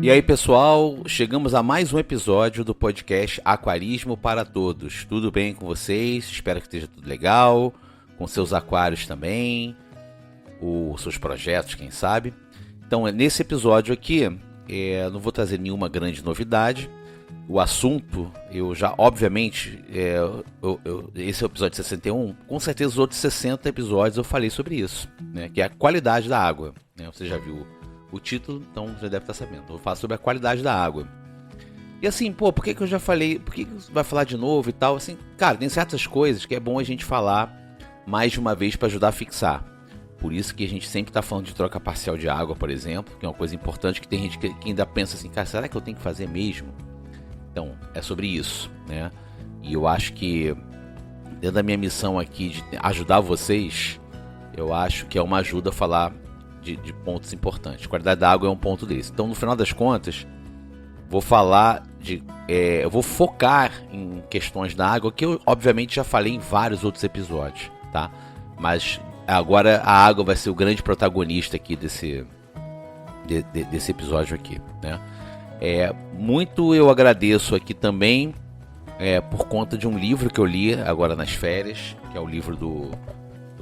E aí, pessoal, chegamos a mais um episódio do podcast Aquarismo para Todos. Tudo bem com vocês? Espero que esteja tudo legal, com seus aquários também, os seus projetos, quem sabe. Então, nesse episódio aqui, não vou trazer nenhuma grande novidade. O assunto, eu já, obviamente, esse é o episódio 61, com certeza os outros 60 episódios eu falei sobre isso, né, que é a qualidade da água. Né? Você já viu o título, então já deve estar sabendo. Eu vou falar sobre a qualidade da água. E assim, por que eu já falei, por que você vai falar de novo e tal? Assim, cara, tem certas coisas que é bom a gente falar mais de uma vez para ajudar a fixar. Por isso que a gente sempre está falando de troca parcial de água, por exemplo, que é uma coisa importante, que tem gente que ainda pensa assim, cara, será que eu tenho que fazer mesmo? Então, é sobre isso, né? E eu acho que, dentro da minha missão aqui de ajudar vocês, eu acho que é uma ajuda a falar de pontos importantes. A qualidade da água é um ponto desse. Então, no final das contas, vou falar eu vou focar em questões da água, que eu, obviamente, já falei em vários outros episódios, tá? Mas agora a água vai ser o grande protagonista aqui desse episódio aqui, né? Muito eu agradeço aqui também por conta de um livro que eu li agora nas férias, que é o livro do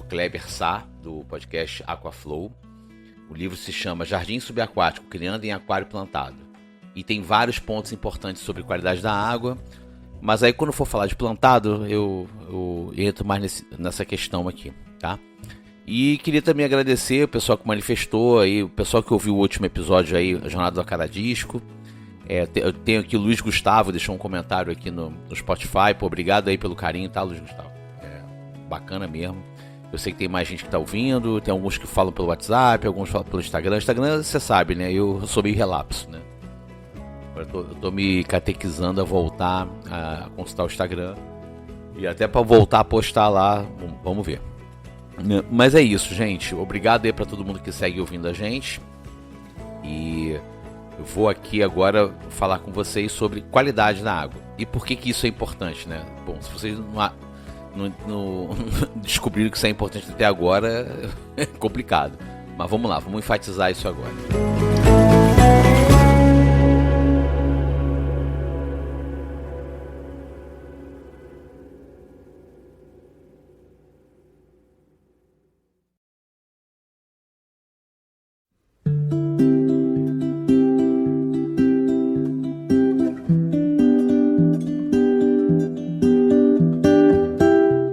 Kleber Sá, do podcast Aquaflow. O livro se chama Jardim Subaquático, Criando em Aquário Plantado. E tem vários pontos importantes sobre qualidade da água. Mas aí quando for falar de plantado, eu entro mais nessa questão aqui, tá? E queria também agradecer o pessoal que manifestou, aí, o pessoal que ouviu o último episódio aí, a Jornada do Aquaradisco. Eu tenho aqui o Luiz Gustavo, deixou um comentário aqui no Spotify. Pô, obrigado aí pelo carinho, tá, Luiz Gustavo? Bacana mesmo. Eu sei que tem mais gente que tá ouvindo, tem alguns que falam pelo WhatsApp, alguns falam pelo Instagram. Instagram, você sabe, né? Eu sou meio relapso, né? Agora eu tô me catequizando a voltar a consultar o Instagram. E até para voltar a postar lá, vamos ver. Mas é isso, gente. Obrigado aí para todo mundo que segue ouvindo a gente. E eu vou aqui agora falar com vocês sobre qualidade da água. E por que isso é importante, né? Bom, se vocês não descobriram que isso é importante até agora, é complicado. Mas vamos lá, vamos enfatizar isso agora.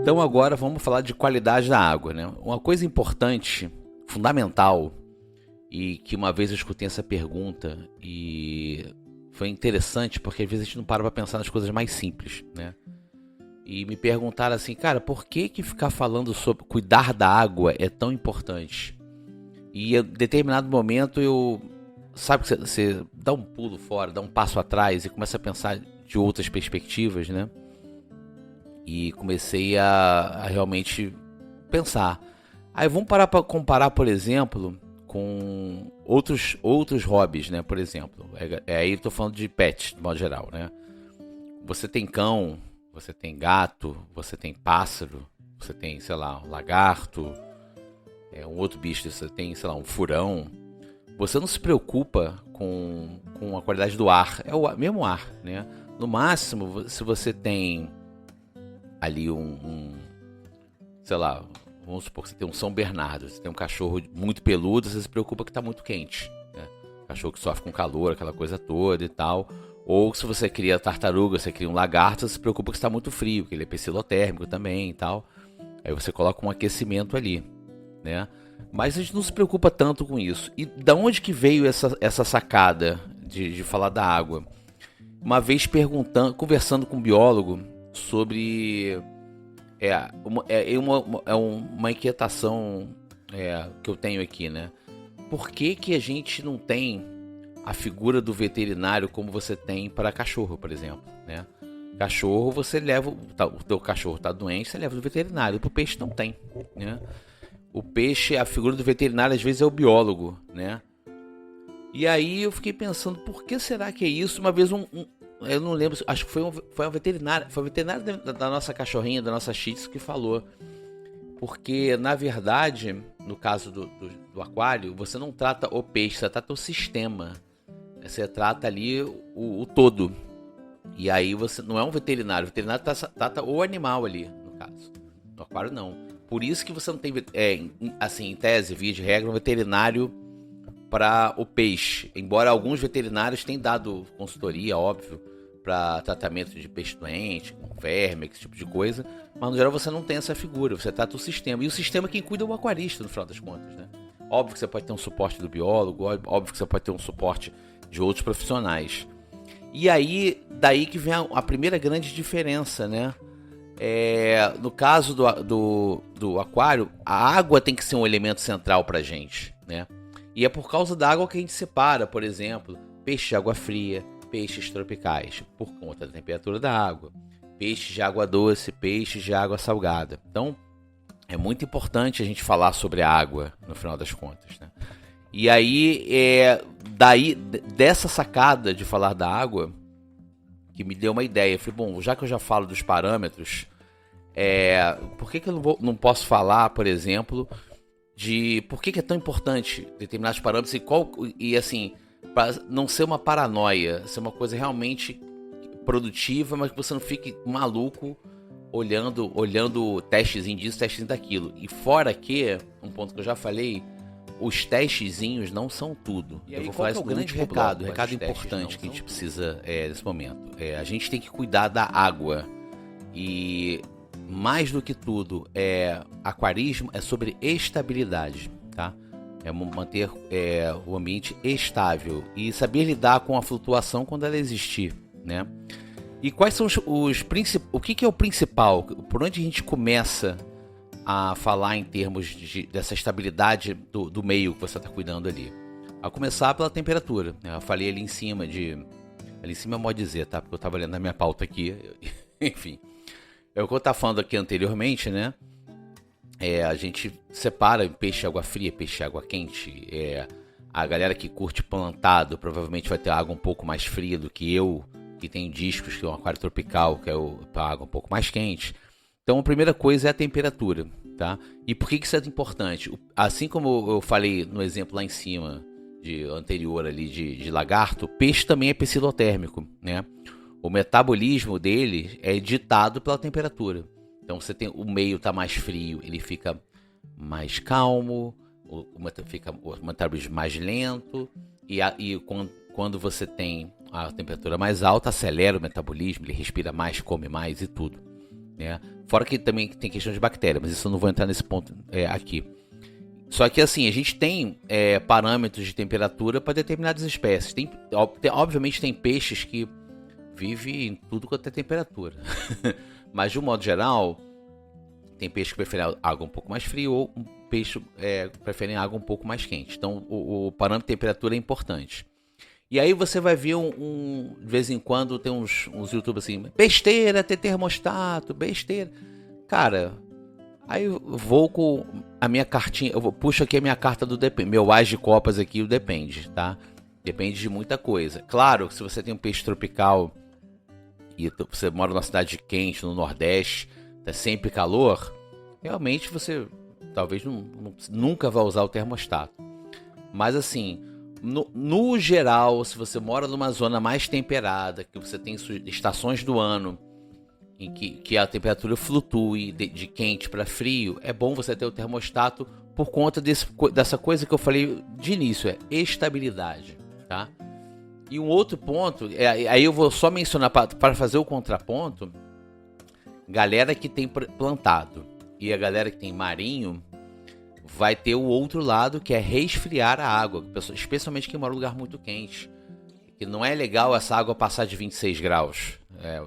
Então agora vamos falar de qualidade da água, né? Uma coisa importante, fundamental, e que uma vez eu escutei essa pergunta e foi interessante porque às vezes a gente não para pensar nas coisas mais simples, né? E me perguntaram assim, cara, por que ficar falando sobre cuidar da água é tão importante? E em determinado momento sabe que você dá um pulo fora, dá um passo atrás e começa a pensar de outras perspectivas, né? E comecei a realmente pensar. Aí vamos parar para comparar, por exemplo, com outros hobbies, né? Por exemplo, aí eu tô falando de pet, de modo geral, né? Você tem cão, você tem gato, você tem pássaro, você tem, sei lá, um lagarto, um outro bicho, você tem, sei lá, um furão. Você não se preocupa com a qualidade do ar, é o mesmo ar, né? No máximo, se você tem ali sei lá, vamos supor que você tem um São Bernardo, você tem um cachorro muito peludo, você se preocupa que está muito quente, né? Cachorro que sofre com calor, aquela coisa toda e tal. Ou se você cria tartaruga, você cria um lagarto, você se preocupa que está muito frio, que ele é psilotérmico também e tal. Aí você coloca um aquecimento ali, né? Mas a gente não se preocupa tanto com isso. E da onde que veio essa sacada de falar da água? Uma vez conversando com um biólogo sobre uma inquietação que eu tenho aqui, né? Por que a gente não tem a figura do veterinário como você tem para cachorro, por exemplo, né? Cachorro, você leva, o teu cachorro tá doente, você leva no veterinário. Para o peixe não tem, né? O peixe, a figura do veterinário às vezes é o biólogo, né? E aí eu fiquei pensando, por que será que é isso? Uma vez eu não lembro, acho que foi uma veterinária, foi a veterinária da nossa cachorrinha, da nossa Shih Tzu que falou. Porque, na verdade, no caso do aquário, você não trata o peixe, você trata o sistema. Você trata ali o todo. E aí você não é um veterinário. O veterinário trata o animal ali, no caso. No aquário, não. Por isso que você não tem, assim, em tese, via de regra, um veterinário para o peixe. Embora alguns veterinários tenham dado consultoria, óbvio, para tratamento de peixe doente, com verme, esse tipo de coisa. Mas no geral você não tem essa figura. Você trata o sistema. E o sistema quem cuida é o aquarista, no final das contas, né? Óbvio que você pode ter um suporte do biólogo, óbvio que você pode ter um suporte de outros profissionais. E aí, daí que vem a primeira grande diferença, né? No caso do aquário, a água tem que ser um elemento central pra gente, né? E é por causa da água que a gente separa, por exemplo, peixe de água fria, peixes tropicais, por conta da temperatura da água, peixes de água doce, peixes de água salgada. Então, é muito importante a gente falar sobre a água, no final das contas, né? E aí, daí, dessa sacada de falar da água, que me deu uma ideia. Eu falei, bom, já que eu já falo dos parâmetros, por que eu não posso falar, por exemplo, de por que é tão importante determinados parâmetros e assim, para não ser uma paranoia, ser uma coisa realmente produtiva, mas que você não fique maluco olhando testezinho disso, testezinho daquilo. E fora que, um ponto que eu já falei, os testezinhos não são tudo. E eu aí, vou falar qual isso que é o no grande último bloco, recado? recado importante que a gente precisa nesse momento. A gente tem que cuidar da água. E mais do que tudo, aquarismo é sobre estabilidade, tá? É manter o ambiente estável e saber lidar com a flutuação quando ela existir, né? E quais são os principais? O que é o principal? Por onde a gente começa a falar em termos dessa estabilidade do meio que você está cuidando ali? A começar pela temperatura, né? Eu falei ali em cima ali em cima é modo dizer, tá? Porque eu estava olhando na minha pauta aqui. Enfim, é o que eu estava falando aqui anteriormente, né? A gente separa peixe de água fria, peixe de água quente. A galera que curte plantado provavelmente vai ter água um pouco mais fria do que eu, que tenho discos, que é um aquário tropical, que é a água um pouco mais quente. Então a primeira coisa é a temperatura, tá? E por que isso é importante? Assim como eu falei no exemplo lá em cima, anterior ali de lagarto, peixe também é psilotérmico, né? O metabolismo dele é ditado pela temperatura. Então você tem o meio tá mais frio, ele fica mais calmo, fica o metabolismo mais lento, e quando você tem a temperatura mais alta, acelera o metabolismo, ele respira mais, come mais e tudo, né? Fora que também tem questão de bactéria, mas isso eu não vou entrar nesse ponto aqui. Só que assim, a gente tem parâmetros de temperatura para determinadas espécies. Obviamente tem peixes que vivem em tudo quanto é temperatura. Mas de um modo geral, tem peixes que preferem água um pouco mais fria ou um peixe preferem água um pouco mais quente. Então o parâmetro de temperatura é importante. E aí você vai ver de vez em quando tem uns youtubers assim, besteira ter termostato, besteira. Cara, aí eu vou com a minha cartinha, puxo aqui a minha carta do Depende, meu as de copas aqui, o Depende, tá? Depende de muita coisa. Claro que se você tem um peixe tropical e você mora numa cidade quente, no Nordeste, tá sempre calor, realmente você talvez nunca vai usar o termostato. Mas assim, no geral, se você mora numa zona mais temperada, que você tem estações do ano em que a temperatura flutue de quente para frio, é bom você ter o termostato por conta dessa coisa que eu falei de início, estabilidade, tá? E um outro ponto, aí eu vou só mencionar para fazer o contraponto, galera que tem plantado e a galera que tem marinho, vai ter o outro lado, que é resfriar a água, especialmente quem mora em um lugar muito quente. Que não é legal essa água passar de 26 graus.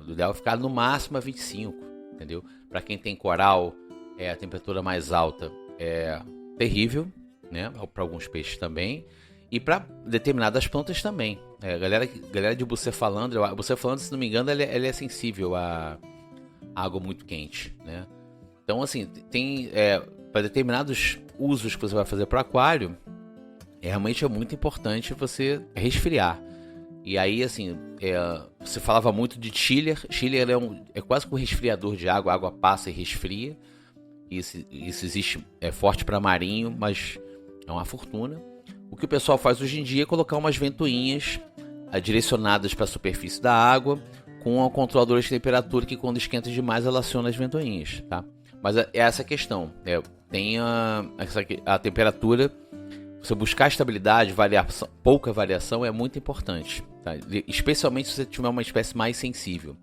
O ideal é ficar no máximo a 25, entendeu? Para quem tem coral, a temperatura mais alta é terrível, né? Para alguns peixes também. E para determinadas plantas também. Galera de bucefalandra, a bucefalandra, se não me engano, ela é sensível a água muito quente, né? Então, assim, tem para determinados usos que você vai fazer para aquário, realmente é muito importante você resfriar. E aí, assim, você falava muito de chiller. Chiller é quase que um resfriador de água. A água passa e resfria. Isso existe, é forte para marinho, mas é uma fortuna. O que o pessoal faz hoje em dia é colocar umas ventoinhas direcionadas para a superfície da água, com controladores de temperatura que, quando esquenta demais, ela aciona as ventoinhas, tá? Mas é essa a questão, tem a temperatura. Você buscar estabilidade, pouca variação é muito importante, tá? Especialmente se você tiver uma espécie mais sensível.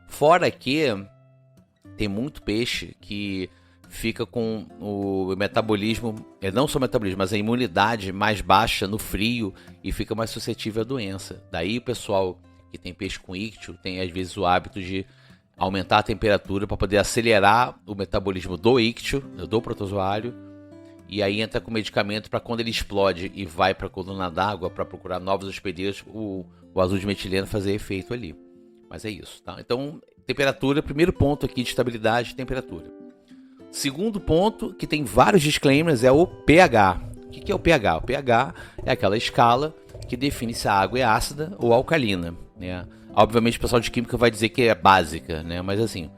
Fora que tem muito peixe que fica com o metabolismo, não só o metabolismo, mas a imunidade mais baixa no frio e fica mais suscetível à doença. Daí o pessoal que tem peixe com íctio tem às vezes o hábito de aumentar a temperatura para poder acelerar o metabolismo do íctio, do protozoário, e aí entra com medicamento para quando ele explode e vai para a coluna d'água para procurar novos hospedeiros, o azul de metileno fazer efeito ali. Mas é isso, tá? Então, temperatura, primeiro ponto aqui de estabilidade, temperatura. Segundo ponto, que tem vários disclaimers, é o pH. O que é o pH? O pH é aquela escala que define se a água é ácida ou alcalina, né? Obviamente o pessoal de química vai dizer que é básica, né? Mas assim,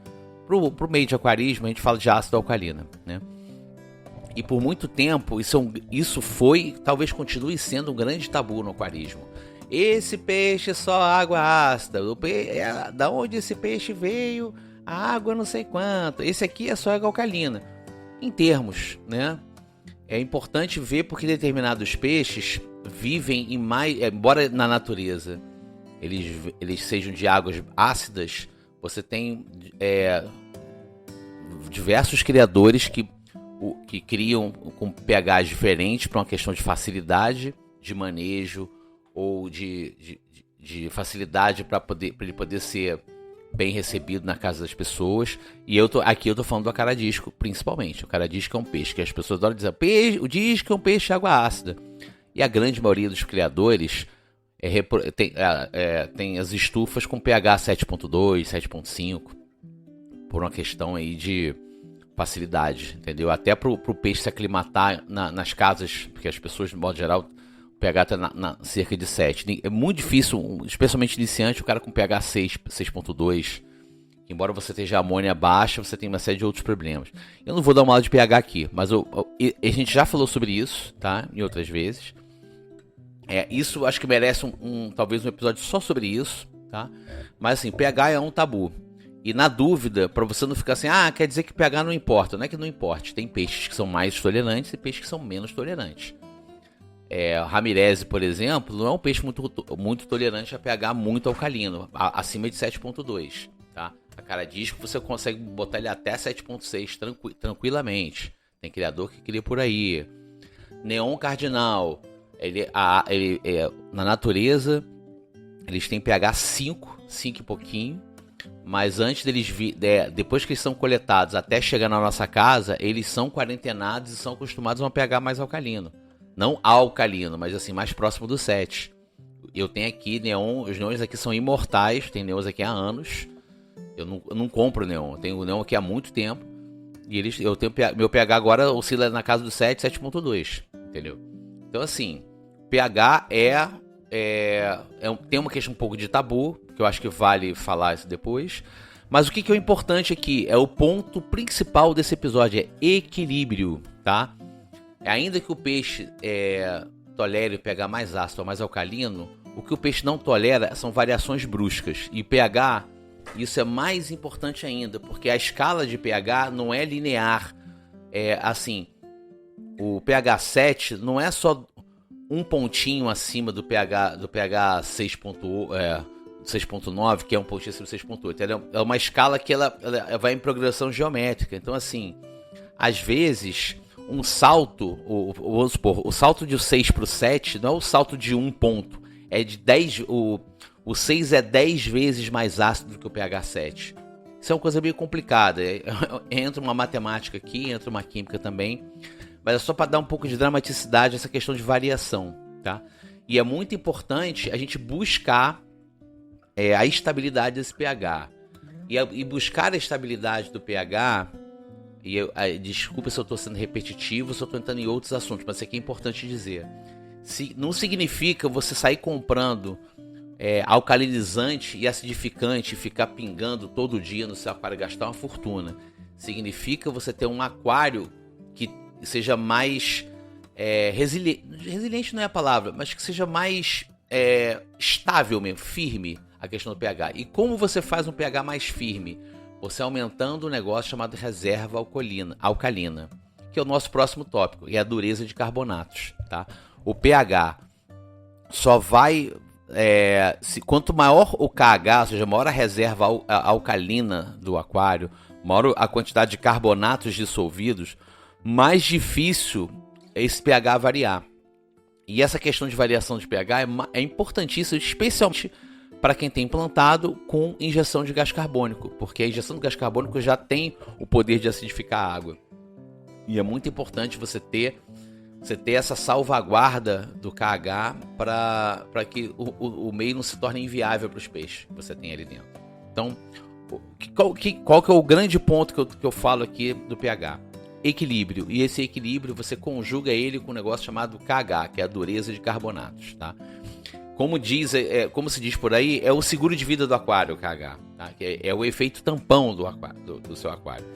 pro meio de aquarismo a gente fala de ácido ou alcalina, né? E por muito tempo isso foi, talvez continue sendo um grande tabu no aquarismo. Esse peixe é só água ácida, da onde esse peixe veio, a água não sei quanto, esse aqui é só água alcalina. Em termos, né? É importante ver porque determinados peixes vivem em mais, embora na natureza eles sejam de águas ácidas, você tem diversos criadores que criam com pHs diferentes para uma questão de facilidade de manejo ou de facilidade para ele poder ser bem recebido na casa das pessoas. E aqui eu tô falando do acaradisco, principalmente. O acaradisco é um peixe que as pessoas adoram dizer, o disco é um peixe de água ácida. E a grande maioria dos criadores tem as estufas com pH 7.2, 7.5, por uma questão aí de facilidade, entendeu? Até pro peixe se aclimatar nas casas, porque as pessoas, de modo geral, o pH está cerca de 7. É muito difícil, especialmente iniciante, o cara com pH 6, 6.2. Embora você esteja amônia baixa, você tem uma série de outros problemas. Eu não vou dar uma aula de pH aqui, mas a gente já falou sobre isso, tá? Em outras vezes. Isso acho que merece talvez um episódio só sobre isso, tá? Mas assim, pH é um tabu. E na dúvida, para você não ficar assim, quer dizer que pH não importa. Não é que não importe, tem peixes que são mais tolerantes e peixes que são menos tolerantes. Ramirez, por exemplo, não é um peixe muito tolerante a pH muito alcalino, acima de 7.2, tá? A caradisco você consegue botar ele até 7.6 tranquilamente. Tem criador que cria por aí. Neon cardinal, na natureza, eles têm pH 5 e pouquinho. Mas antes depois que eles são coletados até chegar na nossa casa, eles são quarentenados e são acostumados a um pH mais alcalino. Não alcalino, mas assim, mais próximo do 7. Eu tenho aqui neon, os neons aqui são imortais, tem neons aqui há anos. Eu não compro neon, eu tenho neon aqui há muito tempo. E meu pH agora oscila na casa do 7, 7.2, entendeu? Então assim, pH tem uma questão um pouco de tabu, que eu acho que vale falar isso depois. Mas o que é importante aqui é o ponto principal desse episódio, é equilíbrio, tá? Ainda que o peixe tolere o pH mais ácido ou mais alcalino, o que o peixe não tolera são variações bruscas. E pH, isso é mais importante ainda, porque a escala de pH não é linear. Assim, o pH 7 não é só um pontinho acima do pH 6.9, que é um pontinho acima do 6.8. É uma escala que ela vai em progressão geométrica. Então, assim, às vezes, um salto, vamos supor, o salto de 6 para o 7 não é o salto de um ponto, é de 10. O 6 é 10 vezes mais ácido do que o pH 7. Isso é uma coisa meio complicada. Entra uma matemática aqui, entra uma química também. Mas é só para dar um pouco de dramaticidade essa questão de variação, tá? E é muito importante a gente buscar a estabilidade desse pH. E buscar a estabilidade do pH, desculpa se eu estou sendo repetitivo, se eu estou entrando em outros assuntos, mas isso aqui é importante dizer. Não significa você sair comprando alcalinizante e acidificante e ficar pingando todo dia no seu aquário e gastar uma fortuna. Significa você ter um aquário que seja mais resiliente não é a palavra, mas que seja mais estável mesmo, firme a questão do pH. E como você faz um pH mais firme? Você aumentando um negócio chamado reserva alcalina, que é o nosso próximo tópico, e é a dureza de carbonatos, tá? O pH só vai... quanto maior o KH, ou seja, maior a reserva alcalina do aquário, maior a quantidade de carbonatos dissolvidos, mais difícil é esse pH variar. E essa questão de variação de pH é importantíssima, especialmente para quem tem implantado com injeção de gás carbônico, porque a injeção de gás carbônico já tem o poder de acidificar a água. E é muito importante você ter essa salvaguarda do KH para que o meio não se torne inviável para os peixes que você tem ali dentro. Então, qual que é o grande ponto que eu falo aqui do pH? Equilíbrio. E esse equilíbrio você conjuga ele com um negócio chamado KH, que é a dureza de carbonatos, tá? Como se diz por aí, é o seguro de vida do aquário, o KH, tá? Que é o efeito tampão do seu aquário.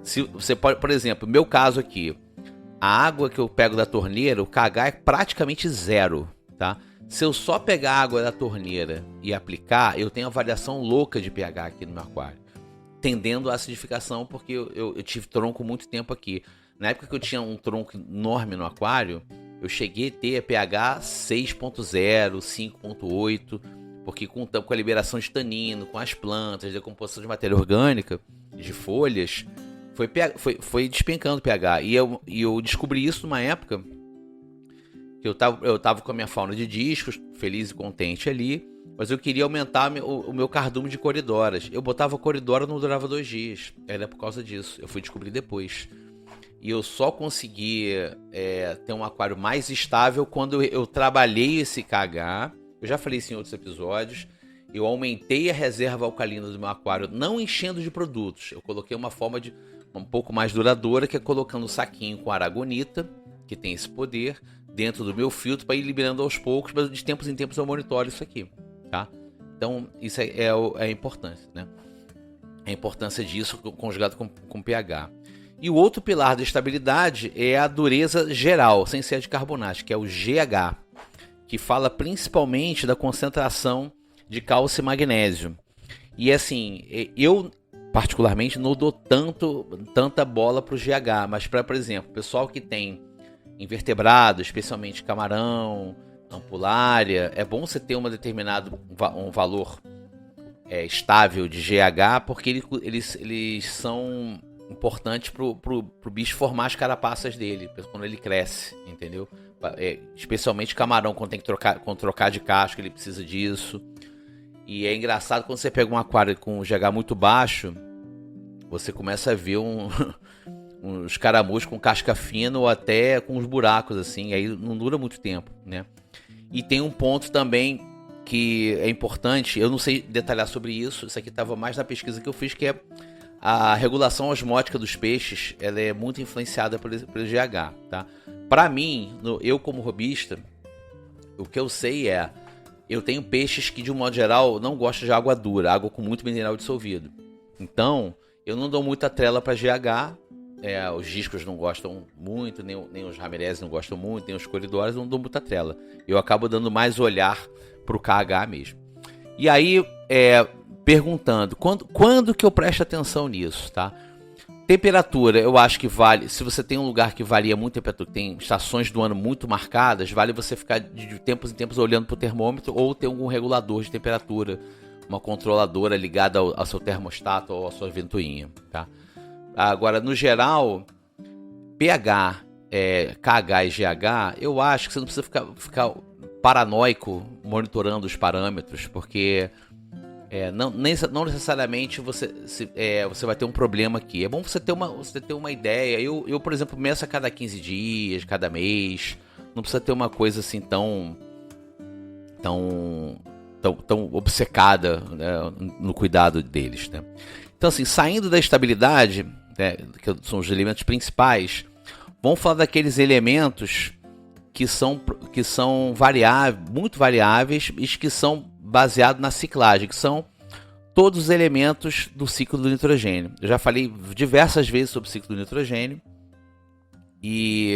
Se você pode, por exemplo, no meu caso aqui, a água que eu pego da torneira, o KH é praticamente zero, tá? Se eu só pegar a água da torneira e aplicar, eu tenho uma variação louca de pH aqui no meu aquário, tendendo à acidificação, porque eu tive tronco muito tempo aqui. Na época que eu tinha um tronco enorme no aquário, eu cheguei a ter pH 6.0, 5.8, porque com a liberação de tanino, com as plantas, decomposição de matéria orgânica, de folhas, foi despencando o pH. E eu descobri isso numa época que eu tava com a minha fauna de discos, feliz e contente ali, mas eu queria aumentar o meu cardume de coridoras. Eu botava coridora, não durava 2 dias. Era por causa disso. Eu fui descobrir depois. E eu só consegui ter um aquário mais estável quando eu trabalhei esse KH. Eu já falei isso em outros episódios. Eu aumentei a reserva alcalina do meu aquário, não enchendo de produtos. Eu coloquei uma forma um pouco mais duradoura, que é colocando um saquinho com aragonita, que tem esse poder, dentro do meu filtro para ir liberando aos poucos, mas de tempos em tempos eu monitoro isso aqui, tá? Então, isso é a importância, né? A importância disso conjugado com pH. E o outro pilar da estabilidade é a dureza geral, sem ser a de carbonato, que é o GH, que fala principalmente da concentração de cálcio e magnésio. E assim, eu particularmente não dou tanta bola para o GH, mas para, por exemplo, pessoal que tem invertebrados, especialmente camarão, ampulária, é bom você ter um valor estável de GH, porque eles são importantes pro bicho formar as carapaças dele, quando ele cresce, entendeu? Especialmente camarão, quando tem que trocar de casca, ele precisa disso. E é engraçado, quando você pega um aquário com GH muito baixo, você começa a ver uns caramuços com casca fina ou até com uns buracos assim, aí não dura muito tempo, né? E tem um ponto também que é importante, eu não sei detalhar sobre isso aqui estava mais na pesquisa que eu fiz, que é a regulação osmótica dos peixes. Ela é muito influenciada pelo GH, tá? Para mim, eu como hobbyista, o que eu sei eu tenho peixes que de um modo geral não gostam de água dura, água com muito mineral dissolvido. Então, eu não dou muita trela para GH. Os discos não gostam muito, nem os ramirez não gostam muito, nem os coridores, não dou muita trela. Eu acabo dando mais olhar pro KH mesmo. E aí, perguntando, quando que eu presto atenção nisso, tá? Temperatura, eu acho que vale, se você tem um lugar que varia muito a temperatura, tem estações do ano muito marcadas, vale você ficar de tempos em tempos olhando pro termômetro ou ter algum regulador de temperatura, uma controladora ligada ao seu termostato ou à sua ventoinha, tá? Agora, no geral, pH, KH e GH, eu acho que você não precisa ficar paranoico monitorando os parâmetros, porque não necessariamente você vai ter um problema aqui. É bom você ter uma ideia. Eu, por exemplo, meço a cada 15 dias, cada mês. Não precisa ter uma coisa assim tão obcecada, né, no cuidado deles, né? Então, assim, saindo da estabilidade, né, que são os elementos principais, vamos falar daqueles elementos que são muito variáveis e que são baseados na ciclagem, que são todos os elementos do ciclo do nitrogênio. Eu já falei diversas vezes sobre o ciclo do nitrogênio e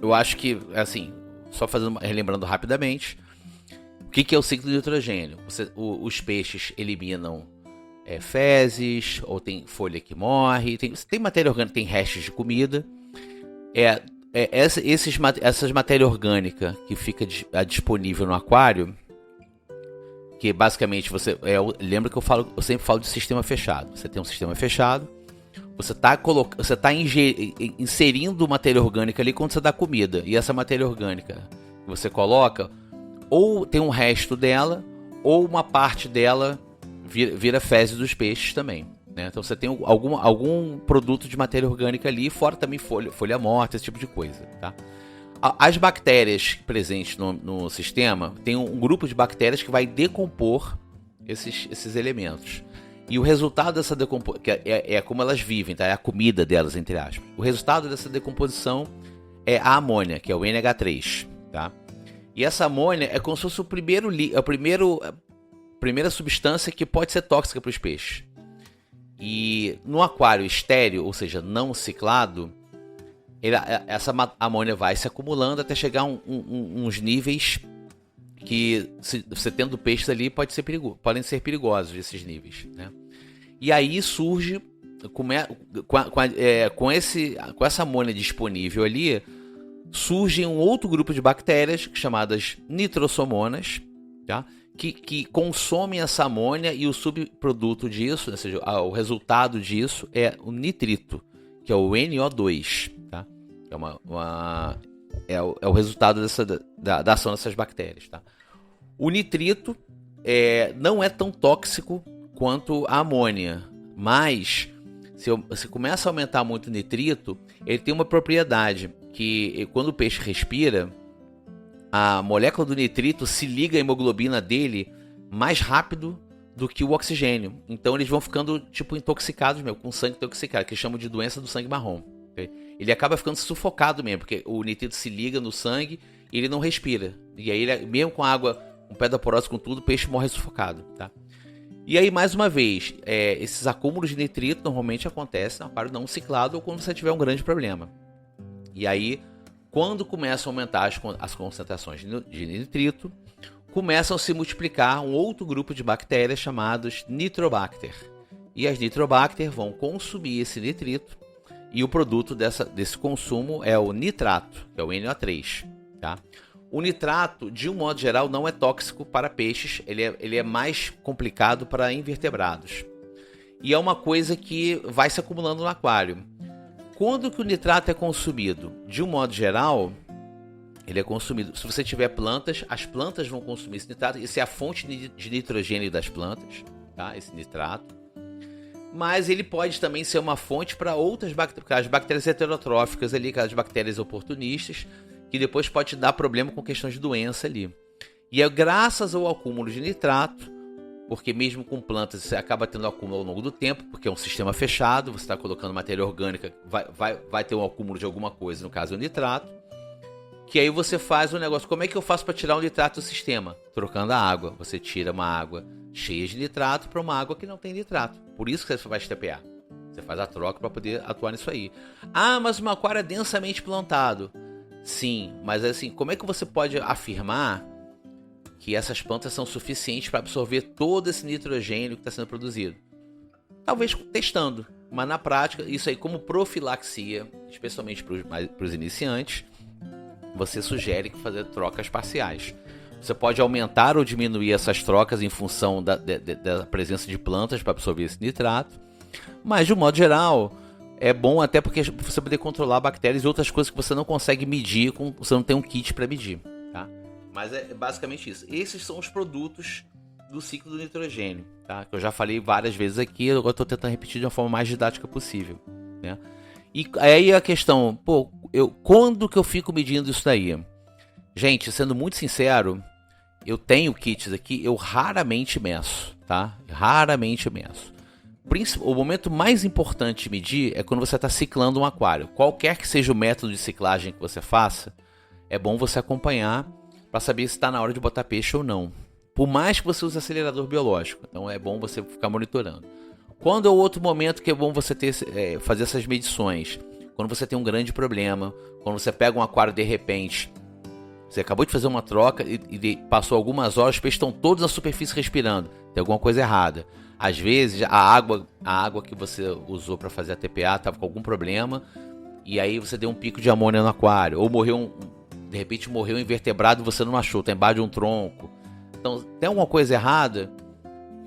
eu acho que, assim, só relembrando rapidamente, que é o ciclo do nitrogênio? Os peixes eliminam fezes, ou tem folha que morre, tem matéria orgânica, tem restos de comida. Essas matéria orgânica que fica disponível no aquário, que basicamente lembra que eu sempre falo de sistema fechado. Você tem um sistema fechado, você está inserindo matéria orgânica ali quando você dá comida, e essa matéria orgânica que você coloca, ou tem um resto dela, ou uma parte dela vira fezes dos peixes também, né? Então você tem algum produto de matéria orgânica ali, fora também folha morta, esse tipo de coisa, tá? As bactérias presentes no sistema, tem um grupo de bactérias que vai decompor esses elementos. E o resultado dessa decomposição, que é como elas vivem, tá? É a comida delas, entre aspas. O resultado dessa decomposição é a amônia, que é o NH3, tá? E essa amônia é como se fosse a primeira substância que pode ser tóxica para os peixes. E no aquário estéril, ou seja, não ciclado, essa amônia vai se acumulando até chegar a uns níveis que, você tendo peixes ali, podem ser perigosos esses níveis, né? E aí surge, com essa amônia disponível ali, surge um outro grupo de bactérias chamadas nitrosomonas, tá? Que consomem essa amônia, e o subproduto disso, ou seja, o resultado disso é o nitrito, que é o NO2, tá? É o resultado da ação dessas bactérias, tá? O nitrito não é tão tóxico quanto a amônia, mas se começa a aumentar muito o nitrito, ele tem uma propriedade que, quando o peixe respira, a molécula do nitrito se liga à hemoglobina dele mais rápido do que o oxigênio. Então eles vão ficando intoxicados mesmo, com sangue intoxicado, que eles chamam de doença do sangue marrom. Okay? Ele acaba ficando sufocado mesmo, porque o nitrito se liga no sangue e ele não respira. E aí, mesmo com água, com pedra porosa, com tudo, o peixe morre sufocado, tá? E aí, mais uma vez, esses acúmulos de nitrito normalmente acontecem no aquário não ciclado, ou quando você tiver um grande problema. E aí, quando começam a aumentar as concentrações de nitrito, começam a se multiplicar um outro grupo de bactérias chamados Nitrobacter. E as Nitrobacter vão consumir esse nitrito, e o produto desse consumo é o nitrato, que é o NO3, tá? O nitrato, de um modo geral, não é tóxico para peixes, ele é mais complicado para invertebrados. E é uma coisa que vai se acumulando no aquário. Quando que o nitrato é consumido? De um modo geral, ele é consumido. Se você tiver plantas, as plantas vão consumir esse nitrato. Isso é a fonte de nitrogênio das plantas, tá? Esse nitrato. Mas ele pode também ser uma fonte para outras bactérias, as bactérias heterotróficas ali, aquelas bactérias oportunistas, que depois pode te dar problema com questões de doença ali. E é graças ao acúmulo de nitrato, porque mesmo com plantas você acaba tendo acúmulo ao longo do tempo, porque é um sistema fechado, você está colocando matéria orgânica, vai ter um acúmulo de alguma coisa, no caso o nitrato, que aí você faz um negócio. Como é que eu faço para tirar o nitrato do sistema? Trocando a água. Você tira uma água cheia de nitrato para uma água que não tem nitrato. Por isso que você vai estepear. Você faz a troca para poder atuar nisso aí. Ah, mas o aquário é densamente plantado. Sim, mas assim, como é que você pode afirmar que essas plantas são suficientes para absorver todo esse nitrogênio que está sendo produzido? Talvez testando, mas na prática, isso aí como profilaxia, especialmente para os iniciantes, você sugere que fazer trocas parciais. Você pode aumentar ou diminuir essas trocas em função da presença de plantas para absorver esse nitrato, mas de um modo geral é bom até porque você poder controlar bactérias e outras coisas que você não consegue medir, você não tem um kit para medir, tá? Mas é basicamente isso. Esses são os produtos do ciclo do nitrogênio, tá? Que eu já falei várias vezes aqui, agora estou tentando repetir de uma forma mais didática possível, né? E aí a questão, quando que eu fico medindo isso daí? Gente, sendo muito sincero, eu tenho kits aqui, eu raramente meço, tá? Raramente meço. O momento mais importante de medir é quando você está ciclando um aquário. Qualquer que seja o método de ciclagem que você faça, é bom você acompanhar para saber se está na hora de botar peixe ou não. Por mais que você use acelerador biológico, então é bom você ficar monitorando. Quando é o outro momento que é bom você fazer essas medições? Quando você tem um grande problema, quando você pega um aquário de repente, Você acabou de fazer uma troca e passou algumas horas, os peixes estão todos na superfície respirando. Tem alguma coisa errada. Às vezes a água que você usou para fazer a TPA estava com algum problema e aí você deu um pico de amônia no aquário. Ou de repente morreu um invertebrado e você não achou, está embaixo de um tronco. Então, tem alguma coisa errada?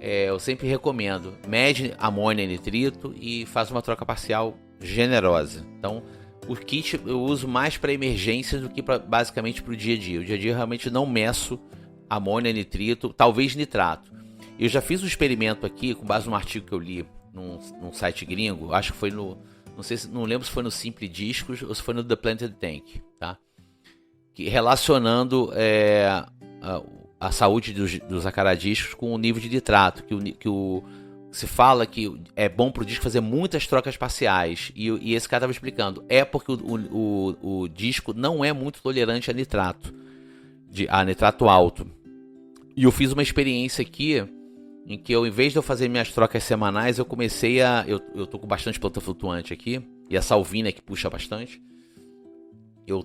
Eu sempre recomendo. Mede amônia e nitrito e faz uma troca parcial generosa. Então, o kit eu uso mais para emergências do que basicamente para o dia a dia. O dia a dia eu realmente não meço amônia, nitrito, talvez nitrato. Eu já fiz um experimento aqui com base num artigo que eu li num site gringo. Acho que foi não lembro se foi no Simple Discos ou se foi no The Planted Tank, tá? Relacionando a saúde dos acaradiscos com o nível de nitrato, se fala que é bom para o disco fazer muitas trocas parciais, e esse cara estava explicando, porque o disco não é muito tolerante a nitrato alto. E eu fiz uma experiência aqui, em que em vez de eu fazer minhas trocas semanais, eu comecei eu tô com bastante planta flutuante aqui, e a salvina que puxa bastante,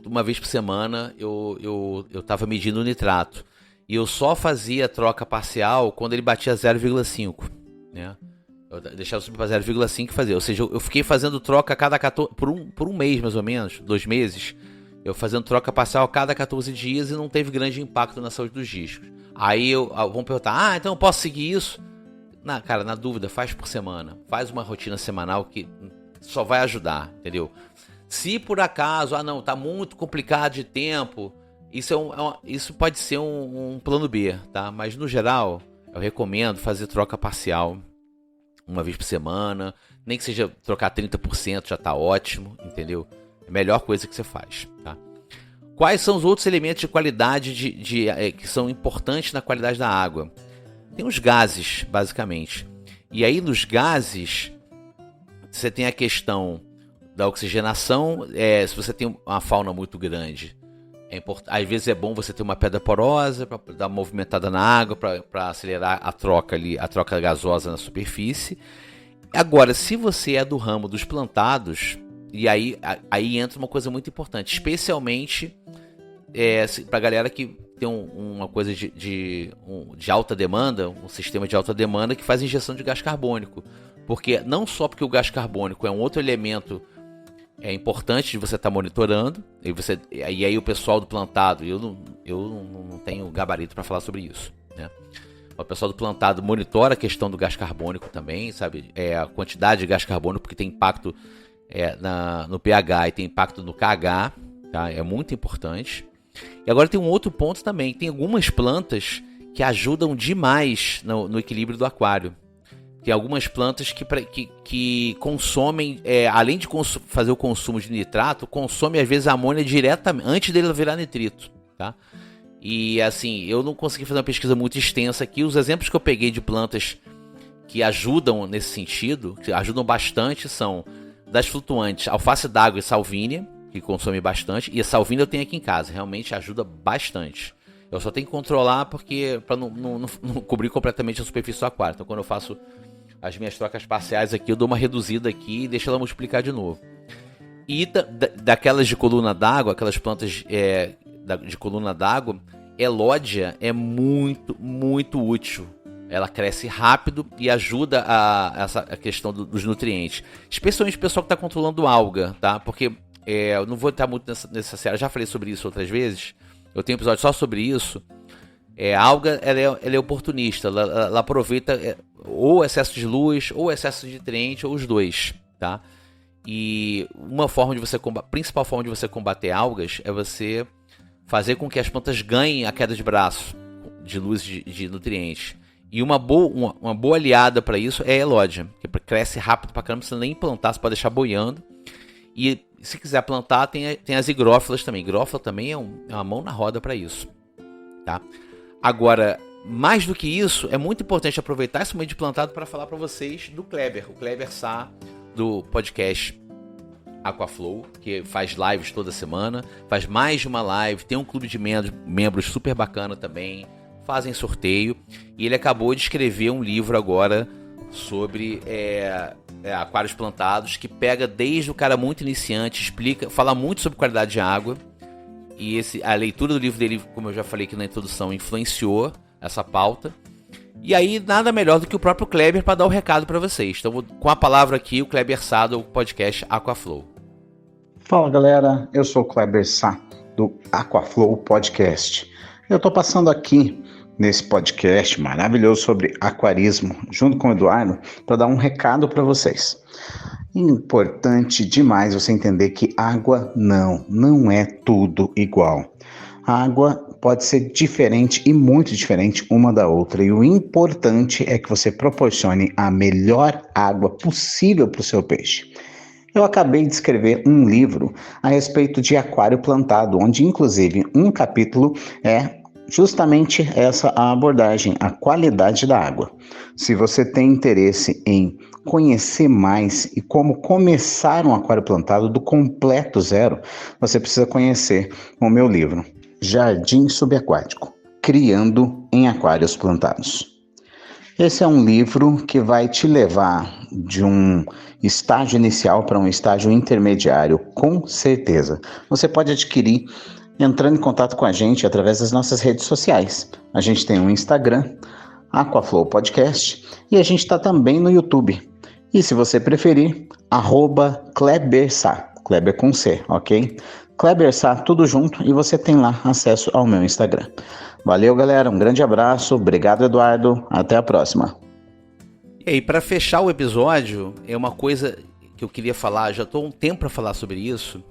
uma vez por semana, eu tava medindo o nitrato. E eu só fazia troca parcial quando ele batia 0,5, né? Eu deixava subir para 0,5 e fazia. Ou seja, eu fiquei fazendo troca a cada 14... Por um mês, mais ou menos, 2 meses. Eu fazendo troca parcial a cada 14 dias e não teve grande impacto na saúde dos discos. Aí vão perguntar, então eu posso seguir isso? Cara, na dúvida, faz por semana. Faz uma rotina semanal que só vai ajudar, entendeu? Se por acaso, não, tá muito complicado de tempo... Isso pode ser um plano B, tá? Mas no geral, eu recomendo fazer troca parcial uma vez por semana. Nem que seja trocar 30%, já tá ótimo, entendeu? É a melhor coisa que você faz, tá? Quais são os outros elementos de qualidade que são importantes na qualidade da água? Tem os gases, basicamente. E aí nos gases, você tem a questão da oxigenação. Se você tem uma fauna muito grande, às vezes é bom você ter uma pedra porosa para dar uma movimentada na água, para acelerar a troca gasosa na superfície. Agora, se você é do ramo dos plantados, e aí entra uma coisa muito importante, especialmente para a galera que tem uma coisa de alta demanda, um sistema de alta demanda que faz injeção de gás carbônico. Porque não só porque o gás carbônico é um outro elemento importante de você estar monitorando, e aí o pessoal do plantado, eu não tenho gabarito para falar sobre isso, né? O pessoal do plantado monitora a questão do gás carbônico também, sabe? A quantidade de gás carbônico, porque tem impacto no pH e tem impacto no KH, tá? É muito importante. E agora tem um outro ponto também, tem algumas plantas que ajudam demais no equilíbrio do aquário. Tem algumas plantas que consomem, além de fazer o consumo de nitrato, consomem às vezes a amônia diretamente, antes dele virar nitrito, tá? E assim, eu não consegui fazer uma pesquisa muito extensa aqui. Os exemplos que eu peguei de plantas que ajudam nesse sentido, que ajudam bastante, são das flutuantes, alface d'água e salvínia, que consomem bastante. E a salvínia eu tenho aqui em casa, realmente ajuda bastante. Eu só tenho que controlar para não cobrir completamente a superfície do aquário. Então quando eu faço as minhas trocas parciais aqui, eu dou uma reduzida aqui e deixo ela multiplicar de novo. E daquelas de coluna d'água, aquelas plantas de coluna d'água, elódia é muito, muito útil. Ela cresce rápido e ajuda a questão dos nutrientes. Especialmente o pessoal que está controlando alga, tá? Porque eu não vou estar muito nessa série, já falei sobre isso outras vezes. Eu tenho um episódio só sobre isso. A alga ela é oportunista, ela aproveita ou excesso de luz, ou excesso de nutriente, ou os dois, tá? E principal forma de você combater algas é você fazer com que as plantas ganhem a queda de braço de luz de nutrientes. E uma boa aliada para isso é a elódia, que cresce rápido pra caramba, você nem plantar, você pode deixar boiando. E se quiser plantar, tem as higrófilas também. Higrófila também é uma mão na roda para isso, tá? Agora, mais do que isso, é muito importante aproveitar esse momento de plantado para falar para vocês do Kleber, o Kleber Sá, do podcast Aquaflow, que faz lives toda semana, faz mais de uma live, tem um clube de membros super bacana também, fazem sorteio, e ele acabou de escrever um livro agora sobre aquários plantados, que pega desde o cara muito iniciante, fala muito sobre qualidade de água, a leitura do livro dele, como eu já falei aqui na introdução, influenciou essa pauta. E aí, nada melhor do que o próprio Kleber para dar o recado para vocês. Então, com a palavra aqui, o Kleber Sá, do podcast Aquaflow. Fala, galera. Eu sou o Kleber Sá, do Aquaflow Podcast. Eu tô passando aqui nesse podcast maravilhoso sobre aquarismo, junto com o Eduardo, para dar um recado para vocês. Importante demais você entender que água não é tudo igual. A água pode ser diferente e muito diferente uma da outra, e o importante é que você proporcione a melhor água possível para o seu peixe. Eu acabei de escrever um livro a respeito de aquário plantado, onde inclusive um capítulo é justamente essa a abordagem, a qualidade da água. Se você tem interesse em conhecer mais e como começar um aquário plantado do completo zero, você precisa conhecer o meu livro, Jardim Subaquático, Criando em Aquários Plantados. Esse é um livro que vai te levar de um estágio inicial para um estágio intermediário, com certeza. Você pode adquirir entrando em contato com a gente através das nossas redes sociais. A gente tem um Instagram, Aquaflow Podcast, e a gente está também no YouTube. E se você preferir, @KleberSá, Kleber com C, ok? Kleber Sá, tudo junto, e você tem lá acesso ao meu Instagram. Valeu, galera, um grande abraço, obrigado, Eduardo, até a próxima. E aí, para fechar o episódio, é uma coisa que eu queria falar, já estou há um tempo para falar sobre isso,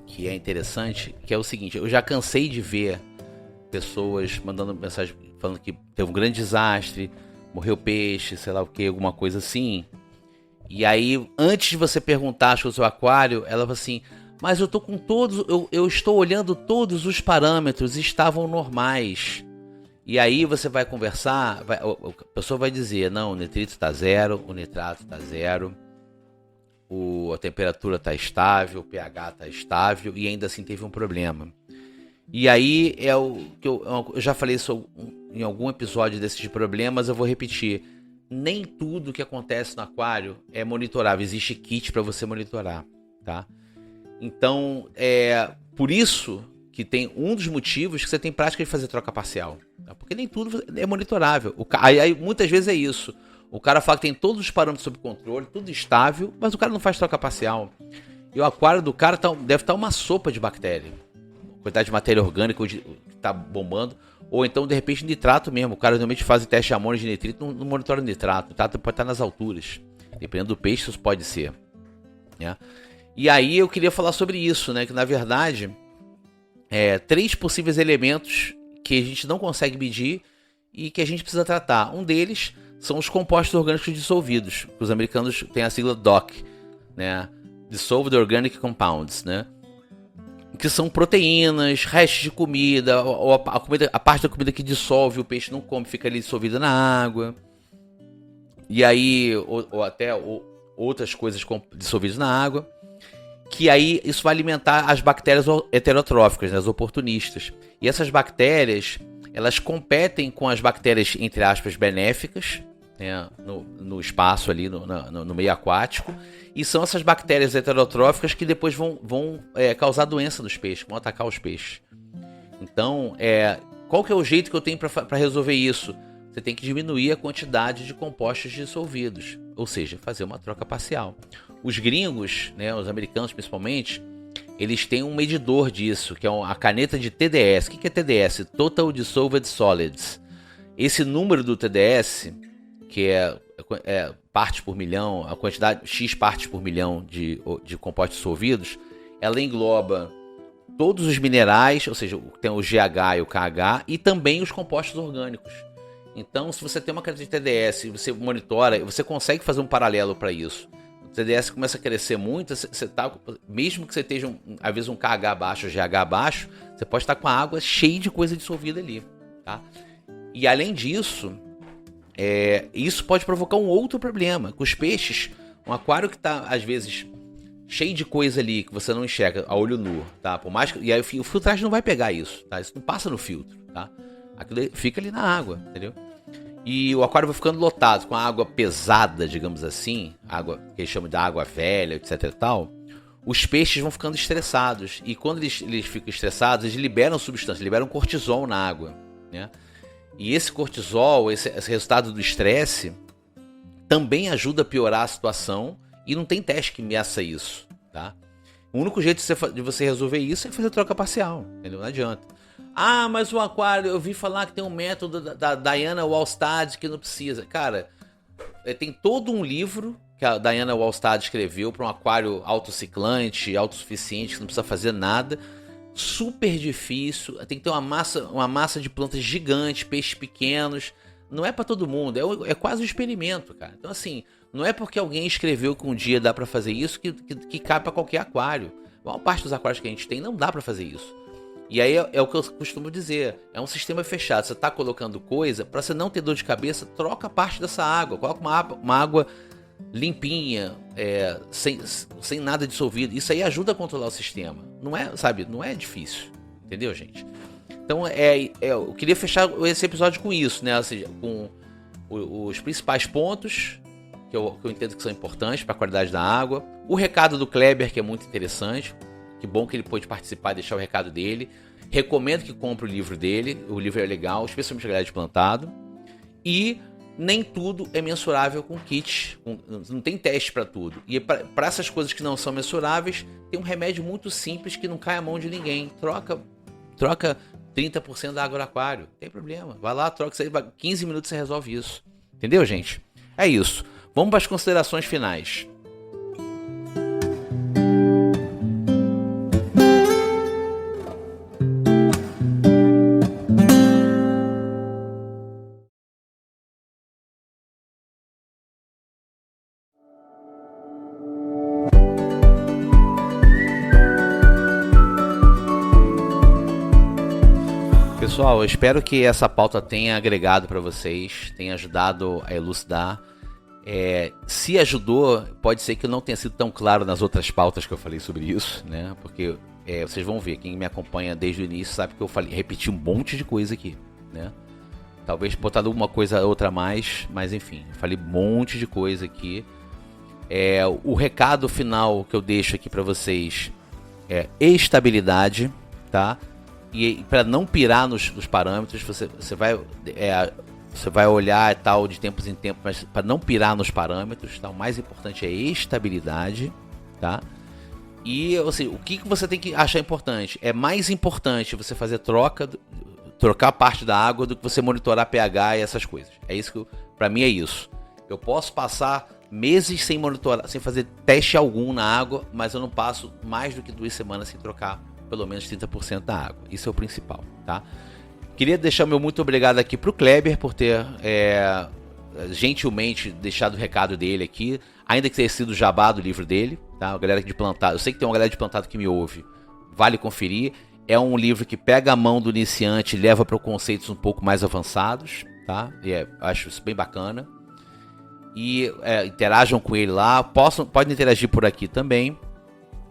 que é interessante, que é o seguinte: eu já cansei de ver pessoas mandando mensagem falando que teve um grande desastre, morreu peixe, sei lá o que, alguma coisa assim. E aí, antes de você perguntar sobre o seu aquário, ela fala assim: mas eu tô com todos, eu estou olhando todos os parâmetros, estavam normais. E aí você vai conversar, a pessoa vai dizer: não, o nitrito está zero, o nitrato está zero, a temperatura está estável, o pH está estável, e ainda assim teve um problema. E aí é o que eu já falei isso em algum episódio desses problemas, eu vou repetir: nem tudo que acontece no aquário é monitorável, existe kit para você monitorar, tá? Então, por isso que tem um dos motivos que você tem prática de fazer troca parcial, tá? Porque nem tudo é monitorável. Aí muitas vezes é isso. O cara fala que tem todos os parâmetros sob controle, tudo estável, mas o cara não faz troca parcial. E o aquário do cara deve estar uma sopa de bactéria. Quantidade de matéria orgânica que está bombando. Ou então, de repente, nitrato mesmo. O cara normalmente faz teste de amônio de nitrito, não monitora o nitrato. O nitrato pode estar nas alturas. Dependendo do peixe, isso pode ser, né? E aí eu queria falar sobre isso, né? Que na verdade, 3 possíveis elementos que a gente não consegue medir e que a gente precisa tratar. Um deles são os compostos orgânicos dissolvidos. Os americanos têm a sigla DOC, né? Dissolved Organic Compounds, né? Que são proteínas, restos de comida, ou a parte da comida que dissolve, o peixe não come, fica ali dissolvida na água. E aí, ou até outras coisas dissolvidas na água. Que aí isso vai alimentar as bactérias heterotróficas, né, as oportunistas. E essas bactérias, elas competem com as bactérias, entre aspas, benéficas, né, no espaço ali, no meio aquático. E são essas bactérias heterotróficas que depois vão causar doença nos peixes, vão atacar os peixes. Então, qual que é o jeito que eu tenho para resolver isso? Você tem que diminuir a quantidade de compostos dissolvidos, ou seja, fazer uma troca parcial. Os gringos, né, os americanos principalmente, eles têm um medidor disso, que é a caneta de TDS. O que é TDS? Total Dissolved Solids. Esse número do TDS, que é partes por milhão, a quantidade X partes por milhão de compostos dissolvidos, ela engloba todos os minerais, ou seja, tem o GH e o KH, e também os compostos orgânicos. Então, se você tem uma caneta de TDS e você monitora, você consegue fazer um paralelo para isso. O TDS começa a crescer muito, mesmo que você esteja, às vezes, um KH baixo, GH baixo, você pode estar com a água cheia de coisa dissolvida ali, tá? E além disso, isso pode provocar um outro problema, com os peixes, um aquário que está, às vezes, cheio de coisa ali que você não enxerga a olho nu, tá? Por mais que, e aí o filtragem não vai pegar isso, tá? Isso não passa no filtro, tá? Aquilo fica ali na água, entendeu? E o aquário vai ficando lotado com a água pesada, digamos assim, água que eles chamam de água velha, etc e tal. os peixes vão ficando estressados. E quando eles ficam estressados, eles liberam substância, liberam cortisol na água, né? E esse cortisol, esse resultado do estresse, também ajuda a piorar a situação. E não tem teste que meça isso, tá? O único jeito de você resolver isso é fazer troca parcial, entendeu? Não adianta. Ah, mas o aquário, eu vi falar que tem um método da Diana Wallstad que não precisa. Cara, tem todo um livro que a Diana Wallstad escreveu para um aquário autociclante, autossuficiente, que não precisa fazer nada. Super difícil, tem que ter uma massa de plantas gigante, peixes pequenos. Não é para todo mundo, é quase um experimento, cara. Então assim, não é porque alguém escreveu que um dia dá para fazer isso que cabe para qualquer aquário. A maior parte dos aquários que a gente tem não dá para fazer isso. E aí é o que eu costumo dizer, é um sistema fechado. Você está colocando coisa, para você não ter dor de cabeça, troca parte dessa água, coloca uma água limpinha, sem nada dissolvido. Isso aí ajuda a controlar o sistema. Não é difícil, entendeu, gente? Então eu queria fechar esse episódio com isso, né? Ou seja, com os principais pontos que eu entendo que são importantes para a qualidade da água. O recado do Kleber, que é muito interessante. Que bom que ele pôde participar e deixar o recado dele. Recomendo que compre o livro dele. O livro é legal, especialmente a galera de plantado. E nem tudo é mensurável com kit. Não tem teste para tudo. E para essas coisas que não são mensuráveis, tem um remédio muito simples que não cai à mão de ninguém. Troca 30% da água do aquário. Não tem problema. Vai lá, troca isso aí. 15 minutos você resolve isso. Entendeu, gente? É isso. Vamos para as considerações finais. Pessoal, eu espero que essa pauta tenha agregado para vocês, tenha ajudado a elucidar. Se ajudou, pode ser que não tenha sido tão claro nas outras pautas que eu falei sobre isso, né? Porque vocês vão ver, quem me acompanha desde o início sabe que eu repeti um monte de coisa aqui, né? Talvez botado uma coisa outra a mais, mas enfim, eu falei um monte de coisa aqui. O recado final que eu deixo aqui para vocês é estabilidade, tá? E para não pirar nos parâmetros, você vai olhar e tal de tempos em tempos, mas para não pirar nos parâmetros, tá? O mais importante é estabilidade, tá? E assim, o que você tem que achar importante? É mais importante você fazer trocar parte da água do que você monitorar pH e essas coisas. É isso que para mim é isso. Eu posso passar meses sem monitorar, sem fazer teste algum na água, mas eu não passo mais do que 2 semanas sem trocar pelo menos 30% da água. Isso é o principal, tá? Queria deixar meu muito obrigado aqui pro Kleber por ter gentilmente deixado o recado dele aqui, ainda que tenha sido jabá do livro dele, tá? A galera de plantado, eu sei que tem uma galera de plantado que me ouve, vale conferir. É um livro que pega a mão do iniciante e leva para conceitos um pouco mais avançados, tá? Acho isso bem bacana. E interajam com ele lá, podem interagir por aqui também,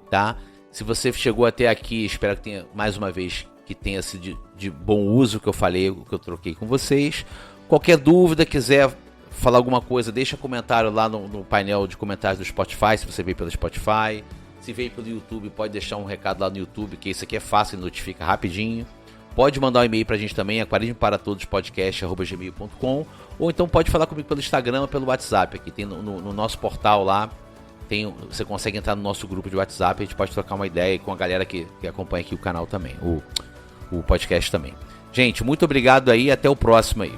tá? Se você chegou até aqui, espero que tenha, mais uma vez, que tenha sido de bom uso o que eu falei, o que eu troquei com vocês. Qualquer dúvida, quiser falar alguma coisa, deixa comentário lá no painel de comentários do Spotify, se você veio pelo Spotify. Se veio pelo YouTube, pode deixar um recado lá no YouTube, que isso aqui é fácil e notifica rapidinho. Pode mandar um e-mail pra gente também, aquarismoparatodospodcast@gmail.com, ou então pode falar comigo pelo Instagram ou pelo WhatsApp, aqui tem no nosso portal lá. Você consegue entrar no nosso grupo de WhatsApp, a gente pode trocar uma ideia com a galera que acompanha aqui o canal também, o podcast também. Gente, muito obrigado aí, até o próximo aí.